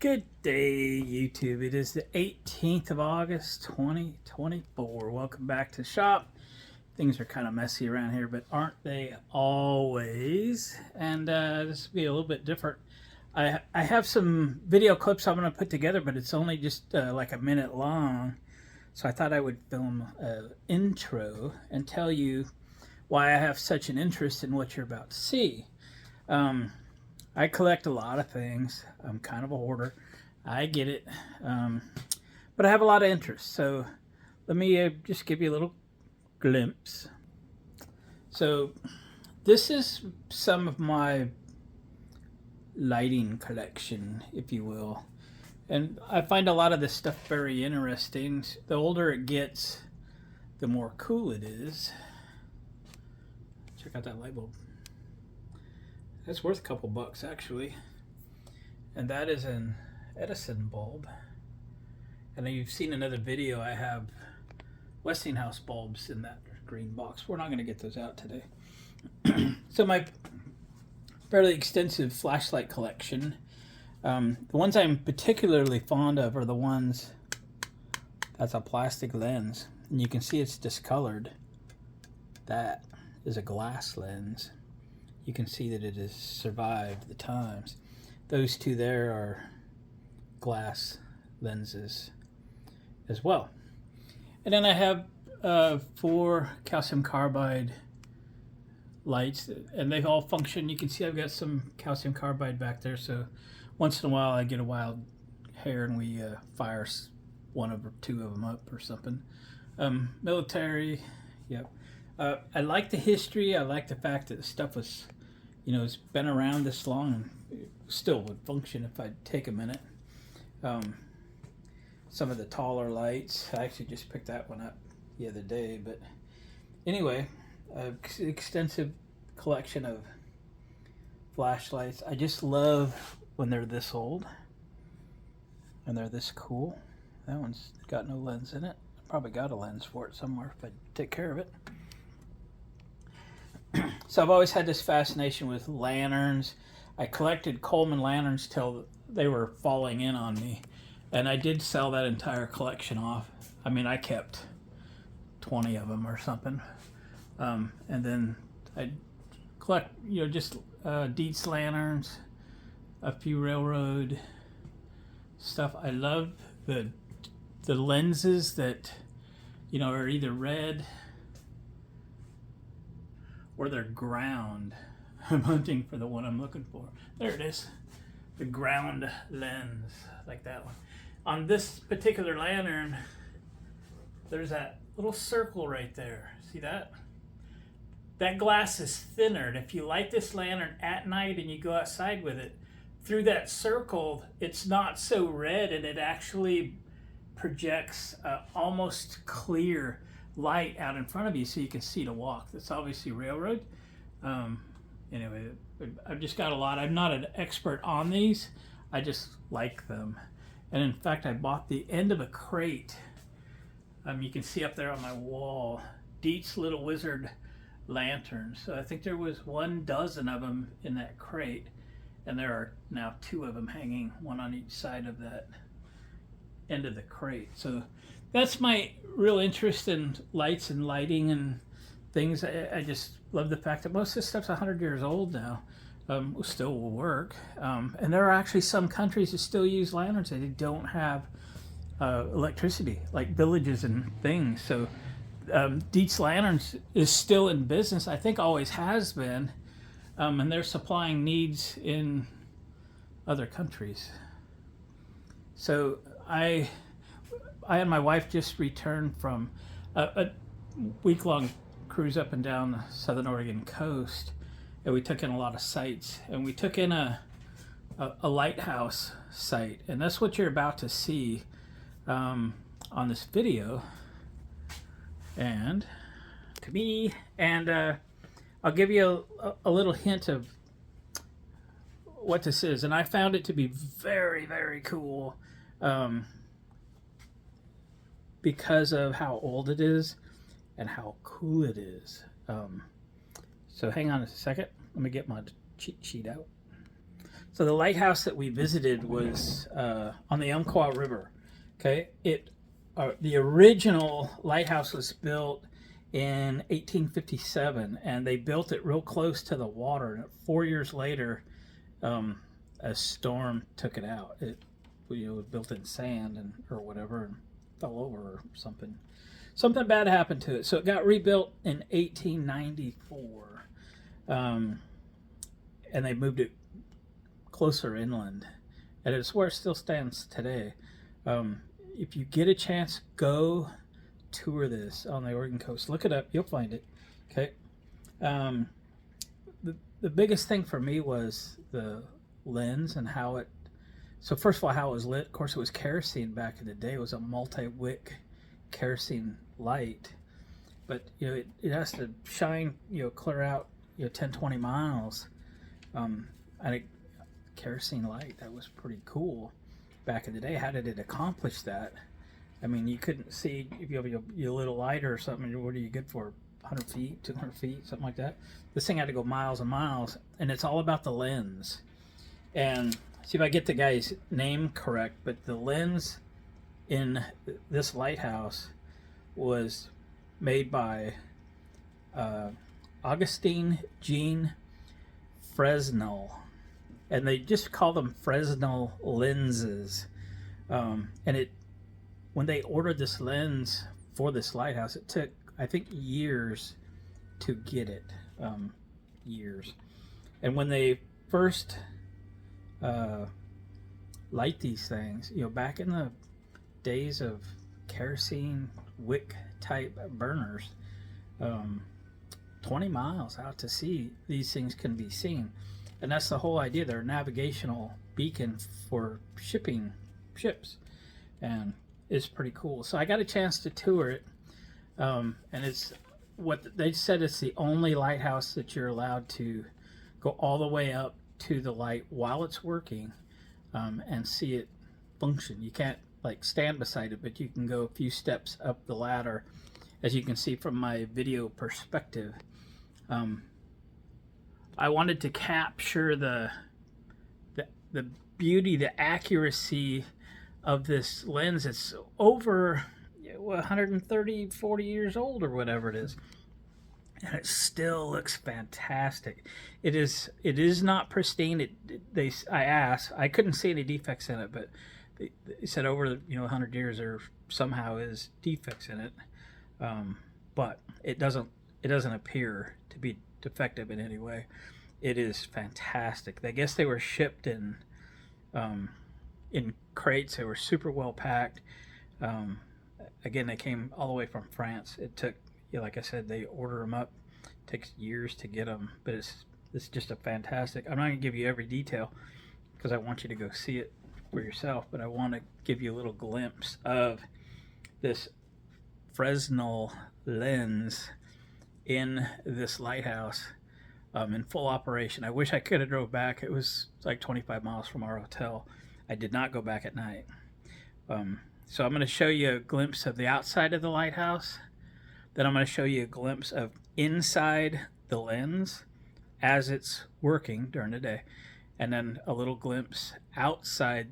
Good day, YouTube. It is the 18th of August, 2024. Welcome back to the shop. Things are kind of messy around here, but aren't they always? And this will be a little bit different. I have some video clips I'm going to put together, but it's only just like a minute long. So I thought I would film an intro and tell you why I have such an interest in what you're about to see. I collect a lot of things. I'm kind of a hoarder. I get it. But I have a lot of interest. So let me just give you a little glimpse. So this is some of my lighting collection, if you will. And I find a lot of this stuff very interesting. The older it gets, the more cool it is. Check out that light bulb. That's worth a couple bucks actually. And that is an Edison bulb. And you've seen another video, I have Westinghouse bulbs in that green box. We're not going to get those out today. So my fairly extensive flashlight collection, the ones I'm particularly fond of are the ones that's a plastic lens. And you can see it's discolored. That is a glass lens. You can see that it has survived the times. Those two there are glass lenses as well. And then I have 4 calcium carbide lights, and they all function. You can see I've got some calcium carbide back there, so once in a while I get a wild hair and we fire one or two of them up or something. Military, yep. I like the history. I like the fact that the stuff was, it's been around this long and it still would function if I'd take a minute. Some of the taller lights, I actually just picked that one up the other day, but anyway, extensive collection of flashlights. I just love when they're this old and they're this cool. That one's got no lens in it. I probably got a lens for it somewhere if I take care of it. So I've always had this fascination with lanterns. I collected Coleman lanterns till they were falling in on me. And I did sell that entire collection off. I mean, I kept 20 of them or something. And then I collect, just Dietz lanterns, a few railroad stuff. I love the lenses that, are either red or they're ground. I'm hunting for the one I'm looking for. There it is. The ground lens, like that one. On this particular lantern, there's that little circle right there. See that? That glass is thinner. And if you light this lantern at night and you go outside with it, through that circle, it's not so red and it actually projects almost clear light out in front of you so you can see to walk. That's obviously railroad. Anyway, I've just got a lot. I'm not an expert on these. I just like them. And in fact, I bought the end of a crate. You can see up there on my wall, Dietz Little Wizard lanterns. So I think there was 12 of them in that crate. And there are now 2 of them hanging, one on each side of that end of the crate. So that's my real interest in lights and lighting and things. I just love the fact that most of this stuff's 100 years old now. Still will work. And there are actually some countries that still use lanterns that they don't have electricity, like villages and things. So Dietz Lanterns is still in business. I think always has been. And they're supplying needs in other countries. So I and my wife just returned from a week-long cruise up and down the southern Oregon coast, and we took in a lot of sights. And we took in a lighthouse site, and that's what you're about to see on this video. And to me, and I'll give you a little hint of what this is. And I found it to be very, very cool. Because of how old it is and how cool it is. So hang on a second. Let me get my cheat sheet out. So the lighthouse that we visited was on the Umpqua River. Okay, the original lighthouse was built in 1857, and they built it real close to the water. And 4 years later, a storm took it out. It was built in sand or whatever, and fell over or something. Something bad happened to it, so it got rebuilt in 1894, and they moved it closer inland, and it's where it still stands today. If you get a chance, go tour this on the Oregon coast. Look it up, you'll find it. Okay. The biggest thing for me was the lens and how it. So first of all, how it was lit. Of course, it was kerosene back in the day. It was a multi-wick kerosene light, but it has to shine clear out 10-20 miles. And kerosene light, that was pretty cool back in the day. How did it accomplish that? I mean, you couldn't see if you have your little lighter or something. What are you good for? 100 feet, 200 feet, something like that. This thing had to go miles and miles, and it's all about the lens. And see if I get the guy's name correct, but the lens in this lighthouse was made by Augustine Jean Fresnel, and they just call them Fresnel lenses. And when they ordered this lens for this lighthouse, it took, I think, years to get it. Years. And when they first light these things, back in the days of kerosene wick type burners, 20 miles out to sea, these things can be seen. And that's the whole idea. They're a navigational beacon for shipping ships, and it's pretty cool. So I got a chance to tour it, and it's what they said, it's the only lighthouse that you're allowed to go all the way up to the light while it's working, and see it function. You can't stand beside it, but you can go a few steps up the ladder, as you can see from my video perspective. I wanted to capture the beauty, the accuracy of this lens. It's over 130, 40 years old or whatever it is, and it still looks fantastic. It is not pristine. I asked, I couldn't see any defects in it, but they said over 100 years there somehow is defects in it, but it doesn't appear to be defective in any way. It is fantastic. I guess they were shipped in crates. They were super well packed. Again, they came all the way from France. It took, like I said, they order them up. It takes years to get them, but it's just a fantastic. I'm not going to give you every detail because I want you to go see it for yourself, but I want to give you a little glimpse of this Fresnel lens in this lighthouse, in full operation. I wish I could have drove back. It was like 25 miles from our hotel. I did not go back at night. So I'm going to show you a glimpse of the outside of the lighthouse. Then I'm going to show you a glimpse of inside the lens as it's working during the day. And then a little glimpse outside,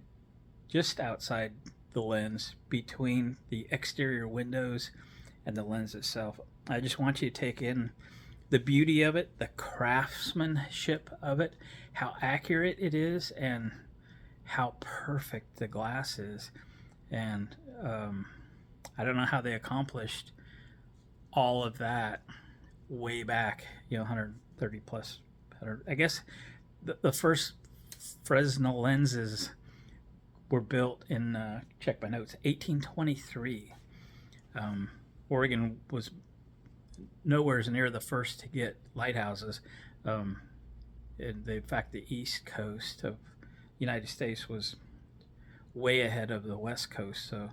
just outside the lens, between the exterior windows and the lens itself. I just want you to take in the beauty of it, the craftsmanship of it, how accurate it is, and how perfect the glass is. And I don't know how they accomplished all of that way back, 130 plus. I guess the first Fresnel lenses were built in, check my notes, 1823. Oregon was nowhere near the first to get lighthouses. In fact, the east coast of the United States was way ahead of the west coast. So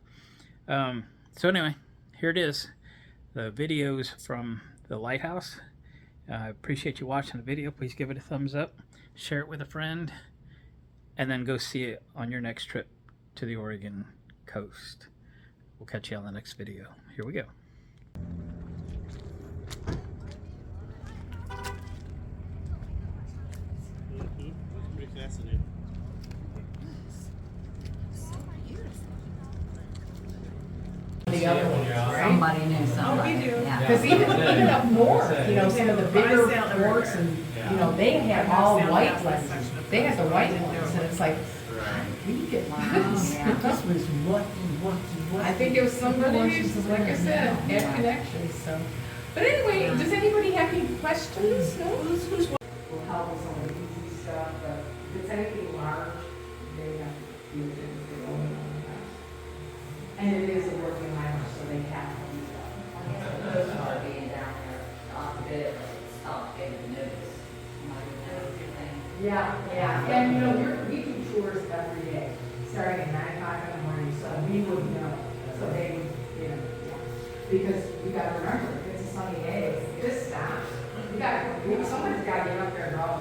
anyway, here it is, the videos from the lighthouse. I appreciate you watching the video. Please give it a thumbs up, share it with a friend, and then go see it on your next trip to the Oregon coast. We'll catch you on the next video. Here we go. Pretty fascinating. somebody knew somebody. do. Yeah. Cause even up north, you know, some of the bigger I sell ports and, you know, they have all white lenses. They have the white ones and it's like, how did we get Wow, this? yeah. This was lucky. I think it was somebody who's, like I said, had Yeah. connections, so. But anyway, does anybody have any questions? No? Will help with some of the easy stuff, but if it's anything large, they have to do it if they own it on the house. And it is a working lighthouse, so they have to do that. Those are being down there, off the bit, stop giving notice. Somebody knows everything. Yeah, yeah, and you know, we do tours every day, starting at 9 o'clock in the morning, so we would know, so they would, you know, yeah. Because we gotta remember, if it's a sunny day, this stops. We gotta, somebody's gotta get up there and all